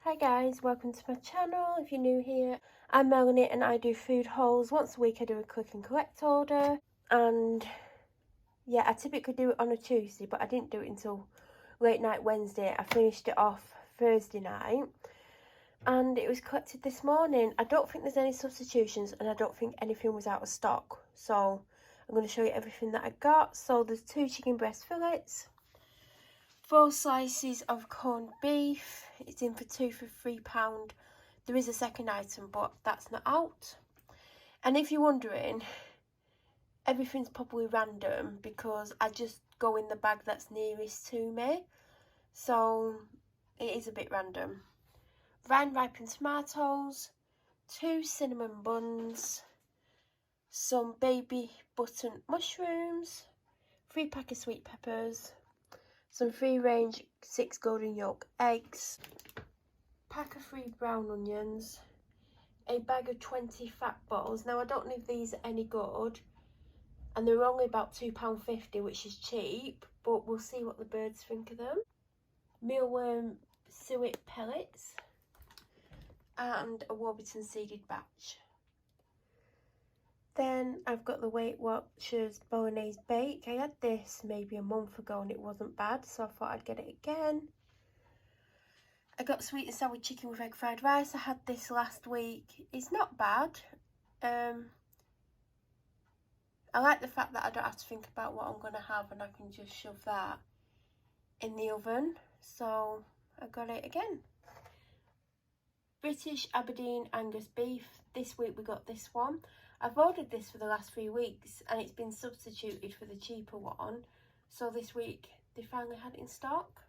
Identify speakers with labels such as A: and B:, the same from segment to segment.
A: Hi guys, welcome to my channel. If you're new here, I'm Melanie and I do food hauls. Once a week I do a click and collect order, and yeah, I typically do it on a Tuesday, but I didn't do it until late night Wednesday. I finished it off Thursday night and it was collected this morning. I don't think there's any substitutions and I don't think anything was out of stock, so I'm going to show you everything that I got. So there's 2 chicken breast fillets, 4 slices of corned beef. It's in for 2 for £3. There is a second item, but that's not out. And if you're wondering, everything's probably random because I just go in the bag that's nearest to me. So it is a bit random. Vine ripened tomatoes, 2 cinnamon buns, some baby button mushrooms, 3 pack of sweet peppers, some free range 6 golden yolk eggs, pack of 3 brown onions, a bag of 20 fat balls. Now I don't know if these are any good, and they're only about £2.50, which is cheap, but we'll see what the birds think of them. Mealworm suet pellets and a Warburton seeded batch. Then I've got the Weight Watchers Bolognese Bake. I had this maybe a month ago and it wasn't bad, so I thought I'd get it again. I got sweet and sour chicken with egg fried rice. I had this last week. It's not bad. I like the fact that I don't have to think about what I'm going to have and I can just shove that in the oven. So I got it again. British Aberdeen Angus beef. This week we got this one. I've ordered this for the last 3 weeks and it's been substituted for the cheaper one. So this week they finally had it in stock.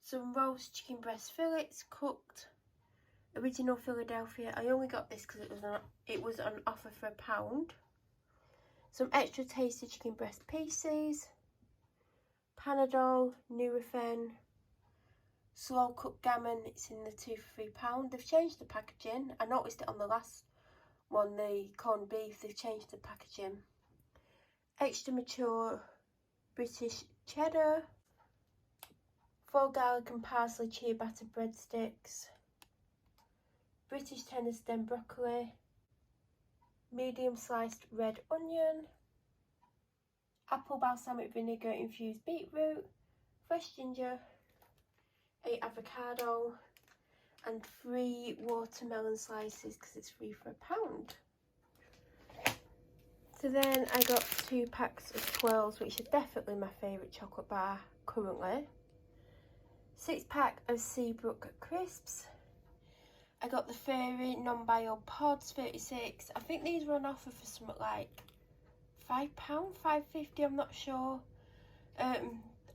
A: Some roast chicken breast fillets, cooked, original Philadelphia. I only got this because it was on offer for £1. Some extra tasty chicken breast pieces, Panadol, Nurofen, slow cooked gammon. It's in the 2 for £3. They've changed the packaging. I noticed it on the last one, the corned beef. They've changed the packaging. Extra mature British cheddar, 4 garlic and parsley chia batter breadsticks, British tender stem broccoli, medium sliced red onion, apple balsamic vinegar infused beetroot, fresh ginger, a avocado, and 3 watermelon slices because it's 3 for £1. So then I got 2 packs of twirls, which are definitely my favourite chocolate bar currently. 6 pack of Seabrook crisps. I got the Fairy non-bio pods, 36. I think these were on offer for something like £5, £5.50, I'm not sure.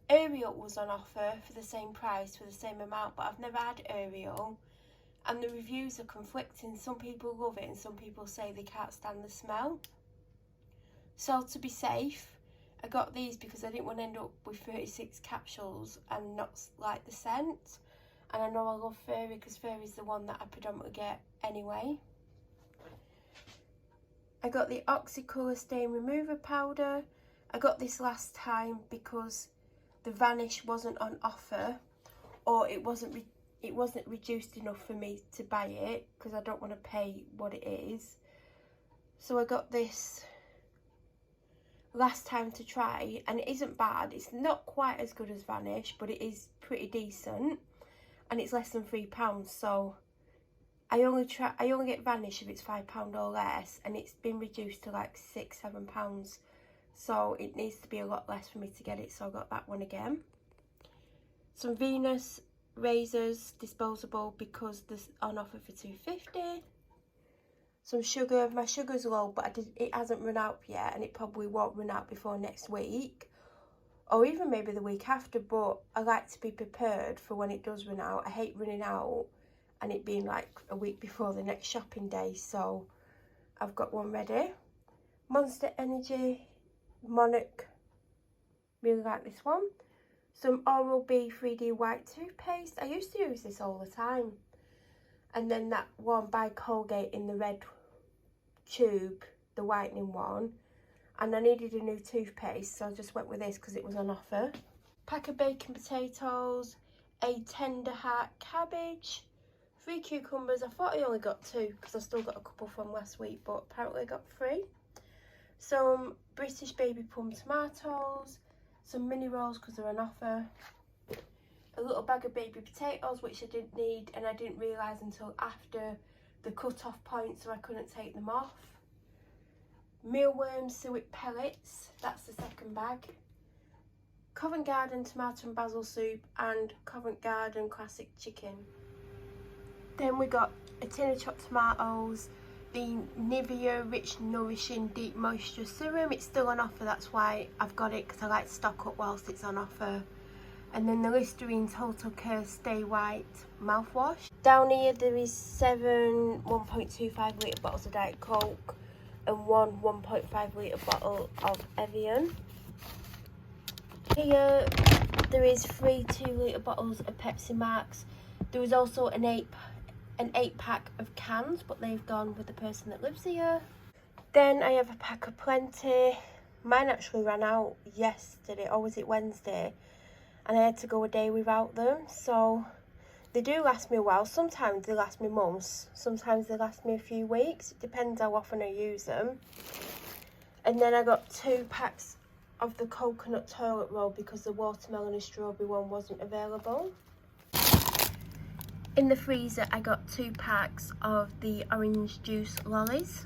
A: Ariel was on offer for the same price, for the same amount, but I've never had Ariel. And the reviews are conflicting. Some people love it and some people say they can't stand the smell. So to be safe, I got these because I didn't want to end up with 36 capsules and not like the scent. And I know I love Fairy because Fairy is the one that I predominantly get anyway. I got the Oxicolor Stain Remover Powder. I got this last time because the Vanish wasn't on offer, or it wasn't reduced enough for me to buy it because I don't want to pay what it is. So I got this last time to try, and it isn't bad. It's not quite as good as Vanish, but it is pretty decent, and it's less than £3. So I only get Vanish if it's £5 or less, and it's been reduced to like £6-7. So it needs to be a lot less for me to get it, so I got that one again. Some Venus razors, disposable, because this on offer for £2.50. Some sugar. My sugar's low, but it hasn't run out yet, and it probably won't run out before next week, or even maybe the week after, but I like to be prepared for when it does run out. I hate running out and it being like a week before the next shopping day, so I've got one ready. Monster Energy Monarch, really like this one. Some Oral-B 3D white toothpaste. I used to use this all the time. And then that one by Colgate in the red tube, the whitening one. And I needed a new toothpaste, so I just went with this because it was on offer. Pack of baking potatoes, a tender heart cabbage, 3 cucumbers. I thought I only got 2 because I still got a couple from last week, but apparently I got 3. Some British baby plum tomatoes, some mini rolls because they're on offer, a little bag of baby potatoes which I didn't need and I didn't realise until after the cut-off point, so I couldn't take them off. Mealworm suet pellets, that's the second bag. Covent Garden tomato and basil soup and Covent Garden classic chicken. Then we got a tin of chopped tomatoes, the Nivea Rich Nourishing Deep Moisture Serum. It's still on offer, that's why I've got it, because I like to stock up whilst it's on offer. And then the Listerine Total Care Stay White mouthwash. Down here there is 7 1.25 litre bottles of Diet Coke and 1 1.5 litre bottle of Evian. Here there is 3 2 litre bottles of Pepsi Max. There is also an 8 pack of cans, but they've gone with the person that lives here. Then I have a pack of Plenty. Mine actually ran out yesterday, or was it Wednesday? And I had to go a day without them, so they do last me a while. Sometimes they last me months, sometimes they last me a few weeks. It depends how often I use them. And then I got 2 packs of the coconut toilet roll because the watermelon and strawberry one wasn't available. In the freezer I got 2 packs of the orange juice lollies.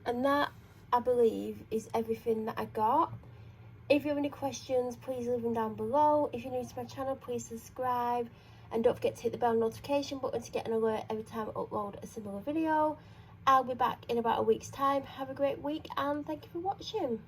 A: And that, I believe, is everything that I got. If you have any questions, please leave them down below. If you're new to my channel, please subscribe. And don't forget to hit the bell notification button to get an alert every time I upload a similar video. I'll be back in about a week's time. Have a great week and thank you for watching.